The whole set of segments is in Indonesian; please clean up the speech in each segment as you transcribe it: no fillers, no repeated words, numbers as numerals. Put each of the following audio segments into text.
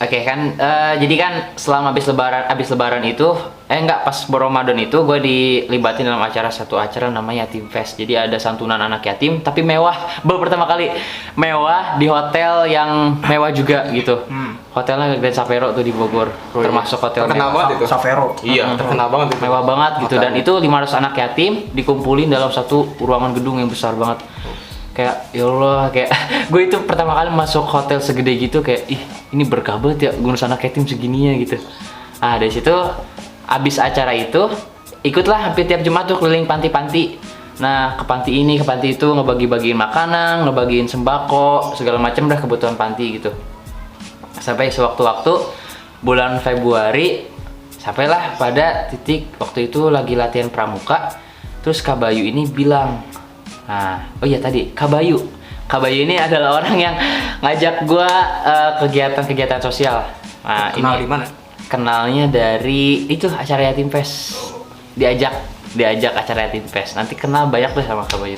Oke kan, jadi kan selama habis lebaran itu, enggak pas Ramadan itu gue dilibatin dalam satu acara namanya Yatim Fest. Jadi ada santunan anak yatim, tapi mewah, baru pertama kali mewah di hotel yang mewah juga gitu. Hotelnya Grand Savero tuh di Bogor, termasuk hotel terkenal mewah. banget itu. Savero. Iya, terkenal banget itu. Mewah banget gitu, dan Hotelnya. itu 500 anak yatim dikumpulin dalam satu ruangan gedung yang besar banget. Kayak ya Allah, kayak gue itu pertama kali masuk hotel segede gitu, kayak ih ini berkah banget ya ngurus anak yatim segininya gitu. Ah dari situ abis acara itu ikutlah hampir tiap Jumat tuh keliling panti-panti. Nah ke panti ini ke panti itu ngebagi-bagiin makanan, ngebagiin sembako segala macam dah kebutuhan panti gitu. Sampai sewaktu-waktu bulan Februari sampailah pada titik waktu itu lagi latihan pramuka. Terus Kak Bayu ini bilang, nah, oh iya tadi Kak Bayu ini adalah orang yang ngajak gua kegiatan-kegiatan sosial. Nah, Kenal ini di mana? kenalnya dari itu acara Yatim Fest. Diajak acara Yatim Fest. Nanti kenal banyak tuh sama Kak Bayu.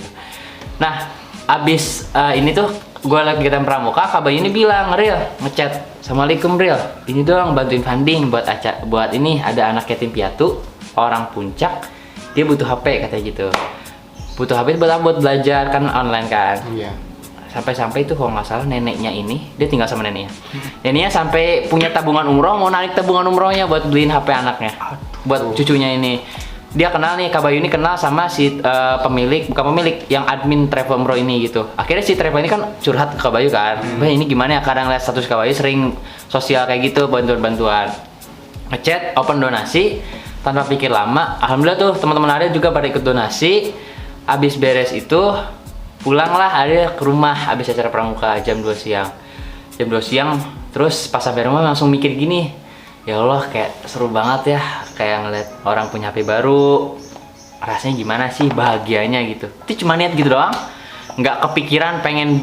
Nah, abis ini tuh gua lagi kegiatan pramuka, Kak Bayu ini bilang, "Ril, ngechat, Assalamualaikum Ril. Ini dong bantuin funding buat ini ada anak yatim piatu, orang Puncak, dia butuh HP," katanya gitu. Butuh HP buat apa? Buat belajar kan online kan. Iya. Sampai-sampai itu kalau nggak salah neneknya ini, dia tinggal sama neneknya. Neneknya sampai punya tabungan umroh, mau narik tabungan umrohnya buat beliin HP anaknya. Buat cucunya ini. Dia kenal nih, Kak Bayu ini kenal sama si bukan pemilik, yang admin travel umroh ini gitu. Akhirnya si travel ini kan curhat ke Kak Bayu kan. Bah ini gimana ya, kadang lihat status Kak Bayu sering sosial kayak gitu, bantuan-bantuan. Ngechat, open donasi, tanpa pikir lama. Alhamdulillah tuh teman-teman Arya juga pada ikut donasi. Abis beres itu pulanglah Arya ke rumah abis acara pramuka jam 2 siang. Jam 2 siang terus pas sampai rumah langsung mikir gini, ya Allah kayak seru banget ya kayak ngeliat orang punya HP baru, rasanya gimana sih bahagianya gitu. Itu cuma niat gitu doang, nggak kepikiran pengen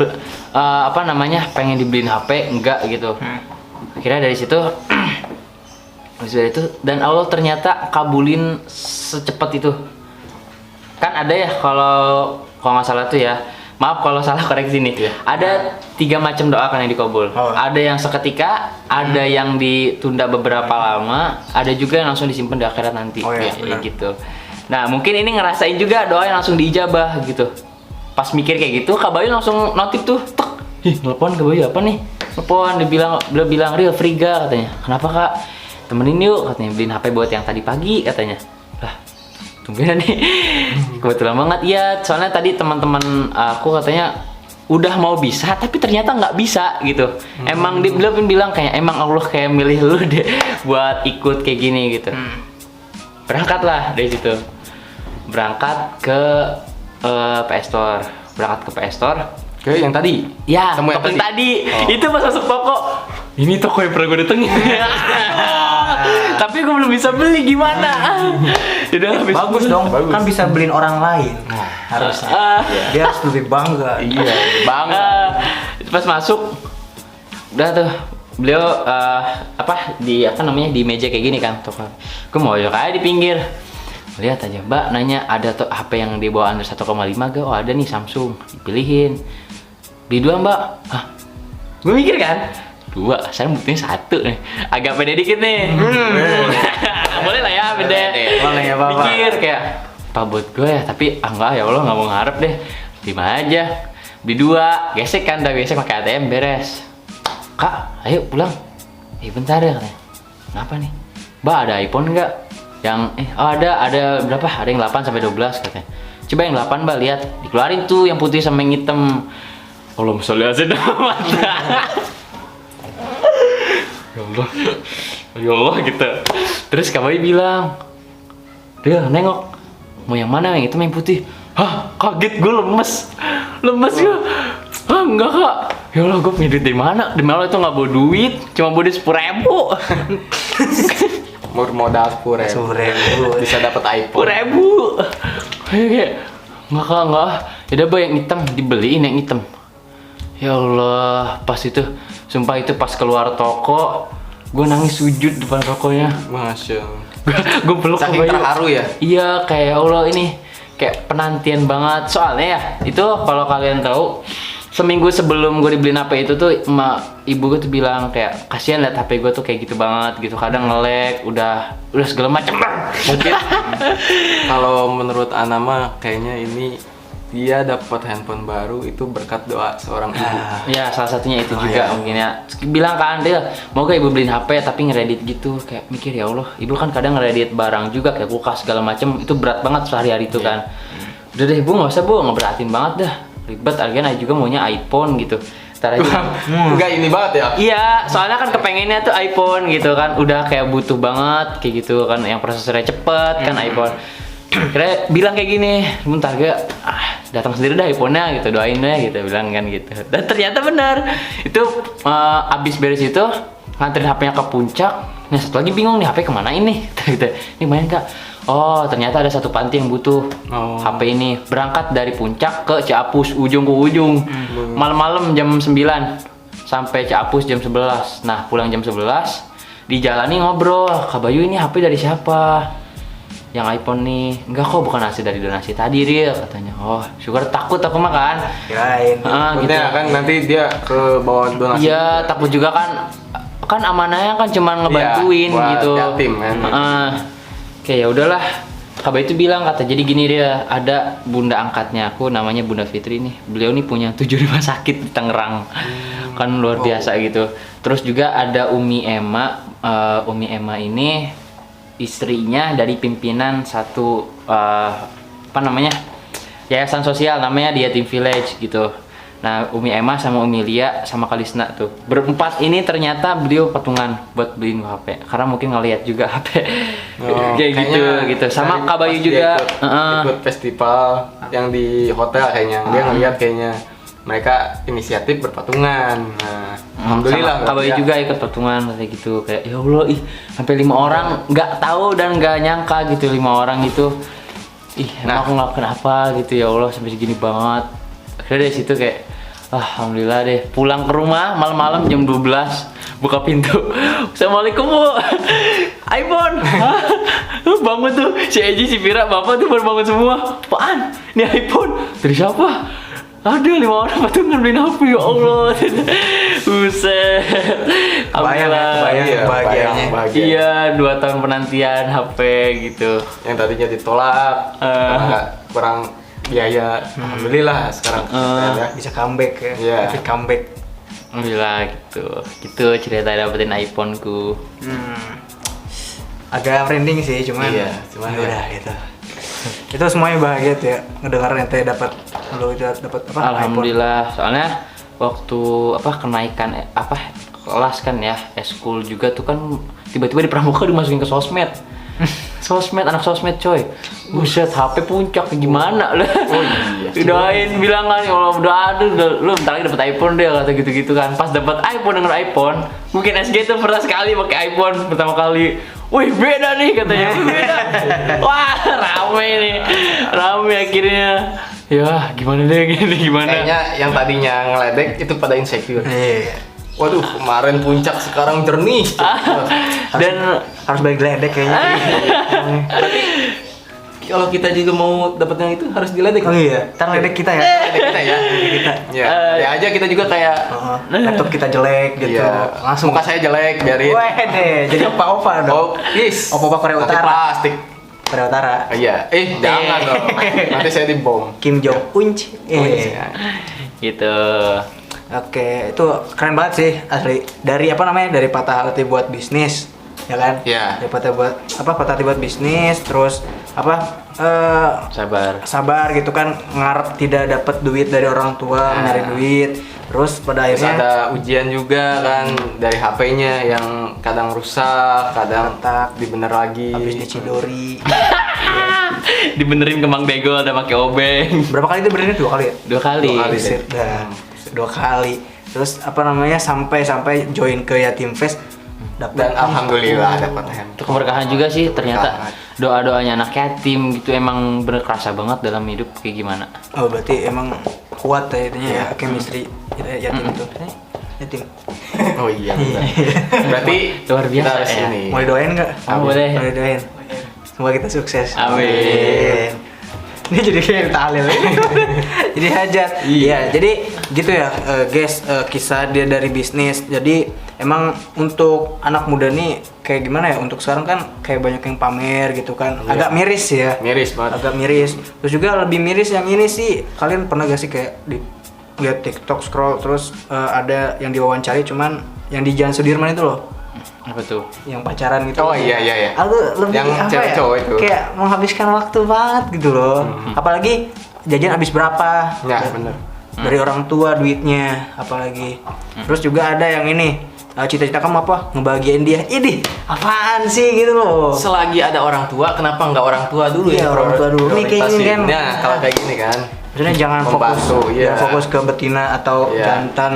pengen dibeliin HP, enggak gitu. Akhirnya dari situ dan Allah ternyata kabulin secepat itu. Kan ada ya kalau nggak salah tuh ya, maaf kalau salah koreksi nih. Ada 3 macam doa kan yang dikabul. Ada yang seketika, ada yang ditunda beberapa lama, ada juga yang langsung disimpan di akhirat nanti. Kayak gitu. Nah mungkin ini ngerasain juga doa yang langsung diijabah gitu. Pas mikir kayak gitu, Kak Bayu langsung notif tuh, tek, nelpon Kak Bayu apa nih? Nelpon, dia bilang Ril Friga katanya. Kenapa Kak? Temenin yuk katanya, beliin HP buat yang tadi pagi katanya. Lah tungguin nih, kebetulan banget ya. Soalnya tadi teman-teman aku katanya udah mau bisa, tapi ternyata nggak bisa gitu. Emang dia pun bilang kayak emang Allah kayak milih lu deh buat ikut kayak gini gitu. Berangkatlah dari situ, berangkat ke PS Store, Oke, yang tadi. ya Temu yang toko yang tadi. Itu pas masuk toko, ini toko yang pernah gue datengin. Tapi gue belum bisa beli, gimana? Udah habis. Bagus dong, Bagus. kan bisa beliin orang lain. Nah, harusnya. Dia harus lebih bangga. Iya, bang. Pas masuk, udah tuh beliau di meja kayak gini kan toko. Gue mau aja kayak di pinggir. Lihat aja, Mbak nanya ada tuh HP yang di bawah under 1,5 gak? Oh ada nih Samsung, dipilihin. Beli 2 Mbak. Hah? Gue mikir kan, 2, saya buktinya 1 nih. Agak pede dikit nih. Boleh lah ya pede. Boleh ya, Bapak. Mikir kayak, apa buat gue ya? Tapi enggak ya Allah, nggak mau ngarep deh. Terima aja. Beli 2, gesek kan, udah gesek pakai ATM beres. Kak, ayo pulang. Bentar ya katanya. Kenapa nih? Mbak ada iPhone nggak? Yang ada berapa? Ada yang 8 sampai 12 katanya. Coba yang 8 Mbak lihat. Dikeluarin tuh yang putih sama yang hitam. Allah sholli ala sayyidina Muhammad. Ya Allah gitu. Terus Kak Bayu bilang, "Dia nengok. Mau yang mana, yang hitam yang putih?" Hah, kaget gue, lemes gue. Hah, enggak Kak. Ya Allah, gue punya duit dari mana? Demi Allah itu nggak bawa duit, cuma bawa duit 10.000. Modal 10.000 bisa dapat iPhone. 10.000. Kayak enggak. Yaudah Boy, yang hitam dibeliin yang hitam. Ya Allah, pas itu sumpah itu pas keluar toko, gue nangis sujud depan tokonya. Masya Gue peluk Kak saking Bayu. terharu ya. Iya, kayak ya Allah ini kayak penantian banget. Soalnya ya, itu kalau kalian tahu seminggu sebelum gue dibeliin HP itu tuh ibu gue tuh bilang kayak kasihan liat HP gue tuh kayak gitu banget gitu, kadang nge-lag, udah segala macem. Mungkin kalau menurut Ana mah kayaknya ini dia dapat handphone baru itu berkat doa seorang ibu. Ya salah satunya itu juga mungkin ya. Bilang kan dia mau gak ibu beliin HP tapi ngeredit gitu, kayak mikir ya Allah, ibu kan kadang ngeredit barang juga kayak kulkas segala macem, itu berat banget sehari-hari itu kan. Udah deh bu, nggak usah bu, ngeberatin banget dah, ribet. Akhirnya juga maunya iPhone gitu. Ntar aja. Enggak ini banget ya. Iya, soalnya kan kepengennya tuh iPhone gitu kan, udah kayak butuh banget kayak gitu kan, yang prosesornya cepet kan iPhone. Kira bilang kayak gini, bentar gak, datang sendiri dah iPhone-nya gitu, doain deh gitu, bilang kan gitu. Dan ternyata benar, itu abis beres itu nganterin HP-nya ke puncak. Nah satu lagi bingung nih HP kemana ini, gitu. Ini main kak. Oh ternyata ada satu panti yang butuh HP ini, berangkat dari puncak ke Ciapus, ujung ke ujung, malam-malam jam 9 sampai Ciapus jam 11. Nah pulang jam 11 dijalani ngobrol, Kak Bayu ini HP dari siapa? Yang iPhone nih, enggak kok bukan hasil dari donasi tadi Ril, katanya. Oh syukur, takut aku mah kan, Kirain. gitu. Kan nanti dia ke bawah donasi. Iya takut juga kan amanahnya kan cuma ngebantuin buat gitu. yatim kan. Kayak ya udahlah. Kak Bayu itu bilang kata, jadi gini dia, ada bunda angkatnya aku namanya Bunda Fitri nih. Beliau nih punya 7 rumah sakit di Tangerang. Kan luar biasa gitu. Terus juga ada Umi Emma. Umi Emma ini istrinya dari pimpinan satu apa namanya? Yayasan sosial namanya di Yatim Village gitu. Nah, Umi Emma sama Umi Lia sama Kalisna tuh berempat ini ternyata beliau patungan buat beliin HP karena mungkin ngeliat juga HP kayak gitu sama Kak Bayu juga ikut festival yang di hotel kayaknya dia ngeliat kayaknya mereka inisiatif berpatungan. Nah, alhamdulillah Kak Bayu juga ikut patungan kayak gitu, kayak ya Allah sampai 5 orang nggak tahu dan nggak nyangka gitu, 5 orang itu emang aku ngelakuin apa gitu ya Allah sampai segini banget. Akhirnya dari situ kayak alhamdulillah deh, pulang ke rumah malam-malam jam 12 buka pintu, Assalamualaikum bu, iPhone. Bangun tuh si Eji, si Vira, bapak tuh baru bangun semua. Apaan? Ini iPhone dari siapa? Ada 5 orang patungan beliin HP ya Allah. Buset. Kebayang. Iya, 2 tahun penantian HP gitu. Yang tadinya ditolak karena kurang biaya. Alhamdulillah sekarang Bisa comeback ya. Iya. Epic comeback. Alhamdulillah gitu cerita dapetin iPhone-ku. Agak merinding sih, cuman cuman udah gitu. Itu semuanya bahagia tuh ya, ngedengar ente dapat apa? Alhamdulillah, soalnya waktu kenaikan kelas kan ya, eskul juga tuh kan tiba-tiba di pramuka dimasukin ke sosmed. Anak sosmed coy. Buset, HP puncak gimana lah. Oh iya. Doain bilang kan kalau udah ada lu bentar lagi dapat iPhone deh kata gitu-gitu kan. Pas dapat iPhone dengan iPhone, mungkin SG itu pernah sekali pakai iPhone pertama kali. Wih, beda nih katanya. Beda. Wah, rame akhirnya. Ya, gimana deh gimana? Kayaknya yang tadinya ngeledek itu pada insecure. Iya. Waduh, kemarin puncak sekarang jernih. Dan Harus balik geledek kayaknya. Berarti kalau kita juga mau dapat yang itu harus diledek. Oh iya, ntar ledek kita ya. Ledek kita ya. Kita. Ya aja kita juga kayak Laptop kita jelek gitu. iya, Langsung muka saya jelek biarin. deh, jadi opa-opa dong. Oh, yes. Opa-opa Korea Tapi Utara. plastik. Korea Utara. Iya. Jangan dong. Nanti saya dibom. Kim Jong Un. gitu. Oke, itu keren banget sih asli. Dari apa namanya? Dari patah hati buat bisnis, ya kan? Iya. Dari patah hati buat bisnis, terus sabar gitu kan, ngarep tidak dapat duit dari orang tua, nyari duit. Terus pada Terus akhirnya ada ujian juga kan dari HP-nya yang kadang rusak, kadang retak, dibener lagi. habis dicidori. Dibenerin kembang bego ada pakai obeng. Berapa kali itu benerin? 2 kali ya? 2 kali. 2 kali. Buset dah. 2 kali. Terus apa namanya sampai join ke Yatim Fest Dan alhamdulillah dapat handphone. Itu keberkahan juga sih ternyata. Doa-doanya anak yatim gitu emang bener kerasa banget dalam hidup kayak gimana. Oh berarti emang kuat ya itunya ya chemistry yatim itu. Yatim. Oh iya benar. Berarti Luar biasa kita harus ya. ini. Mau didoain nggak? Boleh. Mau didoain. Semoga kita sukses. Amin. Ini jadi kayak tahlil. Jadi hajat. Iya, jadi gitu ya guys, kisah dia dari bisnis. Jadi emang untuk anak muda nih kayak gimana ya, untuk sekarang kan kayak banyak yang pamer gitu kan, agak miris ya, Miris banget. agak miris. Terus juga lebih miris yang ini sih, kalian pernah gak sih kayak lihat TikTok scroll terus ada yang diwawancari cuman yang di Jalan Sudirman itu loh, Apa tuh? yang pacaran gitu. Oh iya. Aku lebih Yang apa cewek ya? cowok itu. Kayak menghabiskan waktu banget gitu loh. Apalagi jajan habis berapa? Ya, bener. Dari orang tua duitnya, apalagi. Terus juga ada yang ini, cita-cita kamu apa? Ngebahagiain dia. Ini apaan sih gitu loh. Selagi ada orang tua, kenapa nggak orang tua dulu Iya, ya? orang tua dulu. Nih kayak gini kan. Nah, kalau kayak gini kan. Maksudnya jangan Membantu, fokus, iya. jangan fokus ke betina atau Iya. jantan.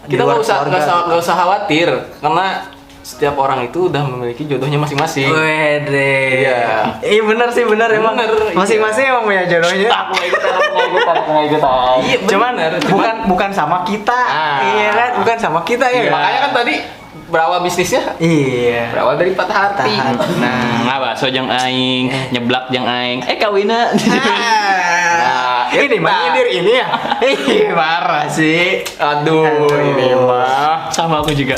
di Kita luar nggak keluarga. usah khawatir, karena setiap orang itu udah memiliki jodohnya masing-masing. Wede. Iya. Iya benar sih, benar emang. Bener, iya. Masing-masing emang punya jodohnya. Aku nggak ikutan. Iya, Cuman bener. bukan sama kita. Ah. Iya kan, bukan sama kita ya. Iya. Makanya kan tadi berawal bisnisnya Iya. berawal dari patah hati. Patah hati. Nah, bakso jeung aing, nyeblak jeung aing. Kawina. Nah, ini mah nyindir ini ya. Ih, parah sih. Aduh, ini mah Sama aku juga.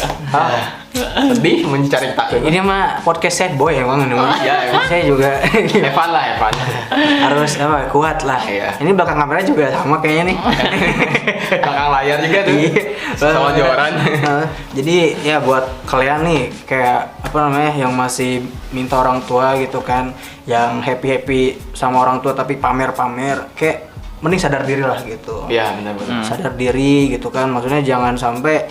sedih menceritakan. Ini mah podcast sad boy emang ini mah. Iya, emang. Saya juga Evan lah, Evan. harus apa kuat lah. Iya. Ini belakang kamera juga sama kayaknya nih. Belakang layar juga tuh. Iya. Sama joran. Jadi ya buat kalian nih kayak apa namanya yang masih minta orang tua gitu kan, yang happy sama orang tua tapi pamer-pamer, kayak mending sadar diri lah gitu. Iya, benar-benar. Sadar diri gitu kan, maksudnya jangan sampai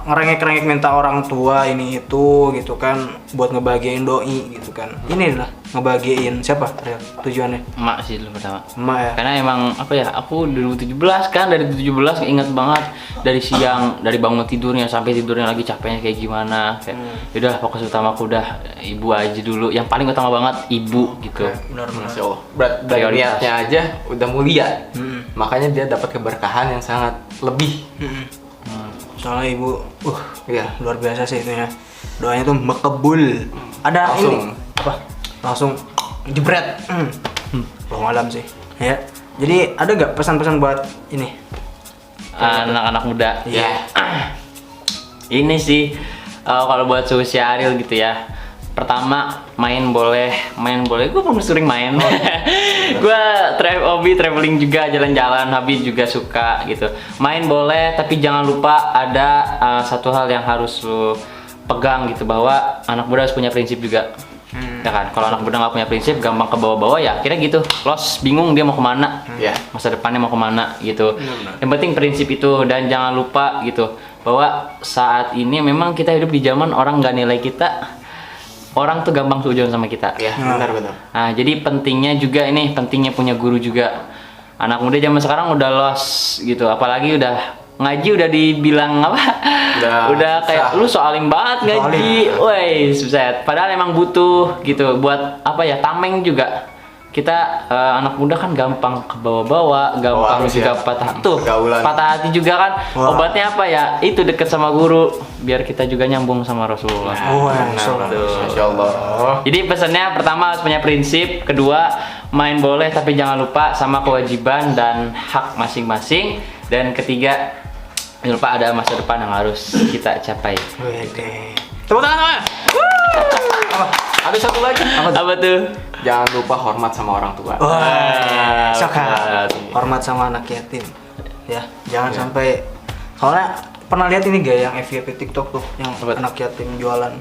ngerengek-rengek minta orang tua ini itu gitu kan buat ngebahagiain doi gitu kan. Ini lah ngebahagiain siapa Real? Tujuannya Emak sih dulu pertama. emak ya. Karena emang apa ya, aku 2017 kan, dari 2017 ingat banget dari siang, dari bangun tidurnya sampai tidurnya lagi capeknya kayak gimana, kayak yaudah fokus utama aku udah ibu aja dulu, yang paling utama banget ibu gitu. Benar-benar. Masya Allah. Dari Prioritas. niatnya aja udah mulia. Makanya dia dapat keberkahan yang sangat lebih. Soalnya ibu Iya. luar biasa sih itu ya, doanya tuh makabul. Ada Langsung. ini apa, langsung jebret. Belum malam sih ya. Jadi ada gak pesan-pesan buat ini Anak-anak muda. Iya. Ini sih kalau buat seusia Ariel gitu ya. Pertama, main boleh. Gue belum sering main. Gue hobi traveling juga, jalan-jalan. Habis juga suka gitu. Main boleh, tapi jangan lupa ada satu hal yang harus lu pegang gitu, bahwa anak muda harus punya prinsip juga. Ya kan, kalau anak muda nggak punya prinsip, gampang ke bawah-bawah ya. Kira gitu, lost, bingung dia mau kemana, Iya. masa depannya mau kemana gitu. Yang penting prinsip itu, dan jangan lupa gitu bahwa saat ini memang kita hidup di zaman orang nggak nilai kita. Orang tuh gampang seujon sama kita. Iya, benar-benar. Nah, jadi pentingnya juga ini, pentingnya punya guru juga. Anak muda zaman sekarang udah lost gitu, apalagi udah ngaji udah dibilang apa? Udah kayak susah. lu soalim banget ngaji. Woi, susah. Padahal emang butuh gitu buat apa ya? Tameng juga. Kita anak muda kan gampang ke bawah-bawah, gampang harus juga ya. patah tuh. Gaulan. Patah hati juga kan. Wah. Obatnya apa ya? Itu deket sama guru biar kita juga nyambung sama Rasulullah. Oh, Nah, Masya Allah. Jadi pesannya pertama harus punya prinsip, kedua main boleh tapi jangan lupa sama kewajiban dan hak masing-masing, dan ketiga jangan lupa ada masa depan yang harus kita capai. Wede. Tepuk tangan teman. Ada satu lagi. Apa tuh? Jangan lupa hormat sama orang tua. Wah, soka. berat. Hormat sama anak yatim. Ya, jangan sampai. Soalnya pernah lihat ini gak yang FYP TikTok tuh, yang Apa? anak yatim jualan.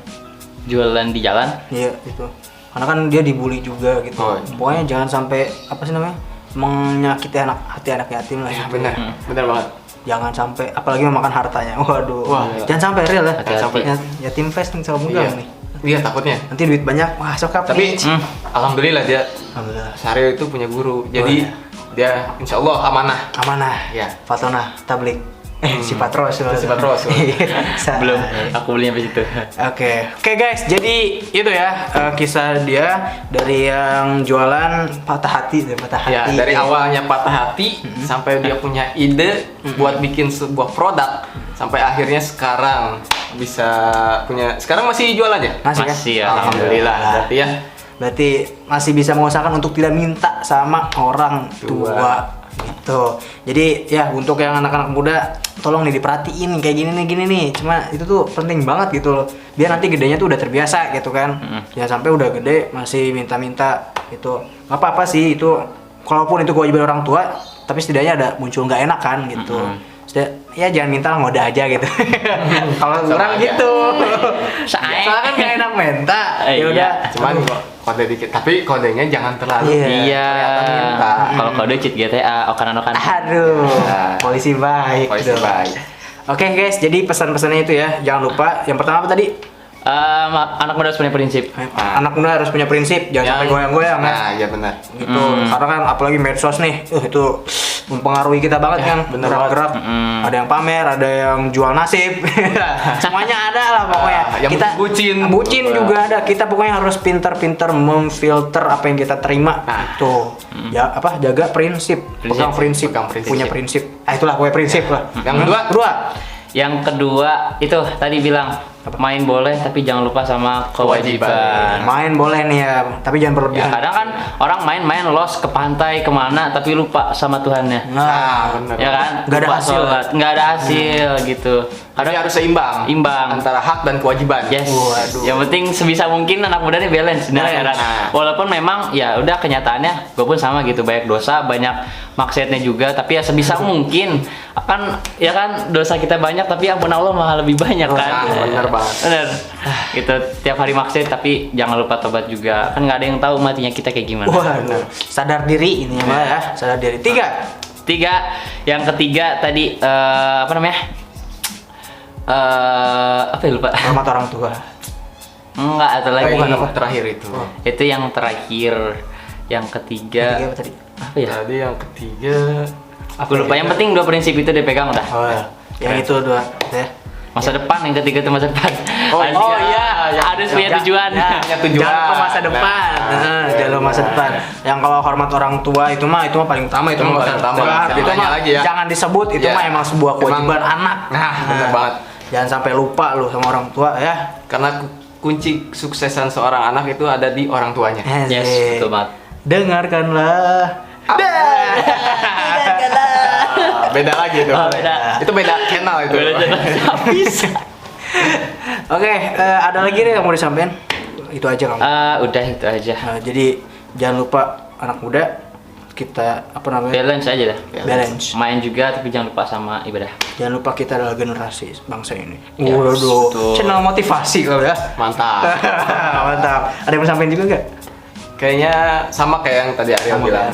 Jualan di jalan? Iya, itu. Karena kan dia dibully juga gitu. Oh, iya. Pokoknya jangan sampai apa sih namanya? Menyakiti hati anak yatim lah. Ya, gitu. benar. Benar banget. Jangan sampai, apalagi memakan hartanya. Waduh. Wah, jangan sampai real ya. Hati-hati. Sampai yatim fest nih sama Iya. nih. Iya, takutnya. Nanti duit banyak. Wah, sokap. Tapi alhamdulillah dia alhamdulillah. Syahril itu punya guru. Jadi dia insya Allah amanah. Amanah. Iya. Fatona, tablik. Si Patros. Sifat Rasul. Belum, aku beli sampai situ. Oke guys, jadi itu ya kisah dia dari yang jualan patah hati, Ya, dari awalnya patah hati sampai dia punya ide buat bikin sebuah produk sampai akhirnya sekarang bisa punya. Sekarang masih jual aja? Masih ya. Alhamdulillah. Berarti ya Berarti masih bisa mengusahakan untuk tidak minta sama orang tua. Gitu. Jadi ya untuk yang anak-anak muda tolong nih diperhatiin kayak gini nih. Cuma itu tuh penting banget gitu loh. Biar nanti gedenya tuh udah terbiasa gitu kan. Jangan sampai udah gede masih minta-minta gitu. Gak apa-apa sih itu. Kalaupun itu kewajiban orang tua, tapi setidaknya ada muncul nggak enak kan gitu. Ya jangan minta lah, ngode aja gitu. Kalau orang gitu. Soalnya kan nggak enak minta. Ya udah. Cuman kode dikit, tapi kodenya jangan terlalu. Iya. Minta. Kalau kode cheat GTA, okan-okan. Aduh. Polisi baik. Polisi dong. baik. Oke guys, jadi pesan-pesannya itu ya. Jangan lupa. Yang pertama apa tadi? Anak muda harus punya prinsip. Anak muda harus punya prinsip, jangan sampai goyang-goyang ya. Nah, iya benar. Gitu. Karena kan apalagi medsos nih, itu mempengaruhi kita banget kan. bener Gerak-gerak. Ada yang pamer, ada yang jual nasib. Semuanya ada lah pokoknya. Yang Kita bucin juga ada. Kita pokoknya harus pintar-pintar memfilter apa yang kita terima. Itu. Ya apa? Jaga prinsip. Pegang prinsip. Punya prinsip. Itulah pokoknya prinsip lah. Yang kedua. Yang kedua itu tadi bilang main boleh tapi jangan lupa sama kewajiban. Main boleh nih ya, tapi jangan Ya, berlebihan. kadang kan orang main-main los ke pantai kemana tapi lupa sama Tuhannya. Nah, benar. Ya kan? Nggak ada Lupa hasil. sholat, nggak ada hasil gitu. Tapi harus seimbang. Imbang. Antara hak dan kewajiban. Yes. Waduh. Yang penting sebisa mungkin anak muda ini balance. Nah, Balance. kan? Walaupun memang ya udah kenyataannya gue pun sama gitu, banyak dosa, banyak maksiatnya juga, tapi ya sebisa mungkin akan ya kan dosa kita banyak tapi ampun Allah maha lebih banyak kan. Bener banget. Bener. Gitu tiap hari maksiat tapi jangan lupa tobat juga. Kan nggak ada yang tahu matinya kita kayak gimana. Waduh, sadar diri ini ya, sadar diri. Tiga, yang ketiga tadi apa namanya? Apa ya lupa? hormat orang tua. Enggak, atau lagi. Bukan apa terakhir itu. Itu yang terakhir. Yang ketiga. Tiga apa tadi? Apa ya? Tadi yang ketiga. Aku lupa. Yang penting dua prinsip itu dipegang udah. Oh, yang itu dua, ya. Masa depan, yang ketiga itu masa depan. Oh, iya, harus punya tujuan. punya tujuan. Jangan lupa masa depan. Jangan lupa masa depan. Yang kalau hormat orang tua itu mah paling utama itu Itu mah. paling utama. Itu Jangan mah lagi ya. jangan disebut, itu Iya. mah emang sebuah kewajiban Emang- anak. Nah, bener banget. Jangan sampai lupa lu sama orang tua ya. Karena kunci kesuksesan seorang anak itu ada di orang tuanya. Yes, Asik. betul banget. Dengarkanlah. Beda lagi itu. Oh, beda. Itu beda channel itu. Bisa. Oke, ada lagi nih yang mau disampaikan? Itu aja kamu. Udah itu aja. Jadi jangan lupa anak muda kita apa namanya? Balance aja dah. Balance. Main juga tapi jangan lupa sama ibadah. Jangan lupa kita adalah generasi bangsa ini. Yes, Waduh, betul. channel motivasi kalau ya. Mantap. Mantap. Ada yang mau sampaikan juga nggak? Kayaknya sama kayak yang tadi Ariel bilang.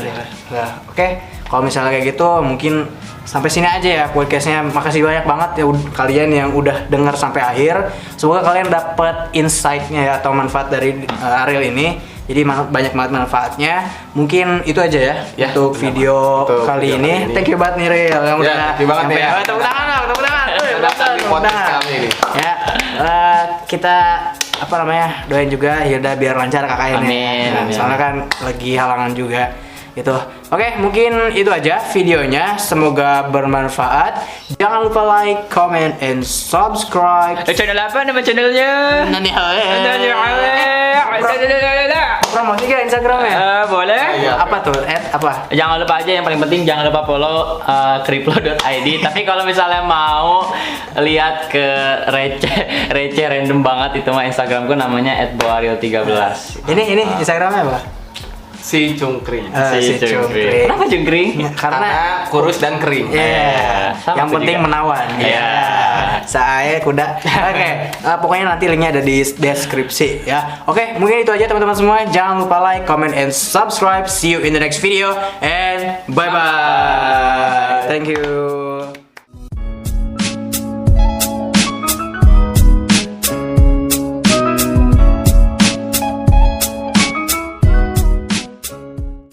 Nah, oke. Kalau misalnya kayak gitu, mungkin sampai sini aja ya podcastnya. Makasih banyak banget ya kalian yang udah dengar sampai akhir. Semoga kalian dapat insight-nya ya atau manfaat dari Ariel ini. Jadi banyak banget manfaatnya. Mungkin itu aja ya, Ya, untuk benar. video Untuk kali video ini. kali ini. Thank you banget nih Ariel yang udah thank you banget nih ya. Tepuk tangan lah, tepuk tangan. Datang di podcast kami ini. Ya, kita apa namanya doain juga Hilda biar lancar KKN-nya. Amin, Nah, amin. soalnya kan lagi halangan juga gitu. Oke, mungkin itu aja videonya. Semoga bermanfaat. Jangan lupa like, comment, and subscribe. Channel apa nama channelnya? Nanti Channel promosi gak Instagramnya? boleh. Iya. Apa tuh? Apa? Jangan lupa aja yang paling penting jangan lupa follow kriplo.id. Tapi kalau misalnya mau lihat ke receh random banget itu mah Instagramku namanya @boario13. Ini Instagramnya apa? Si Cungkring. Si Cungkring. Kenapa jungkring? Ya, Karena kurus dan kering. Iya, sama yang aku penting juga. menawan. Iya. Saya kuda. Oke, pokoknya nanti linknya ada di deskripsi ya. Oke, mungkin itu aja teman-teman semua. Jangan lupa like, comment, and subscribe. See you in the next video and bye bye. Thank you.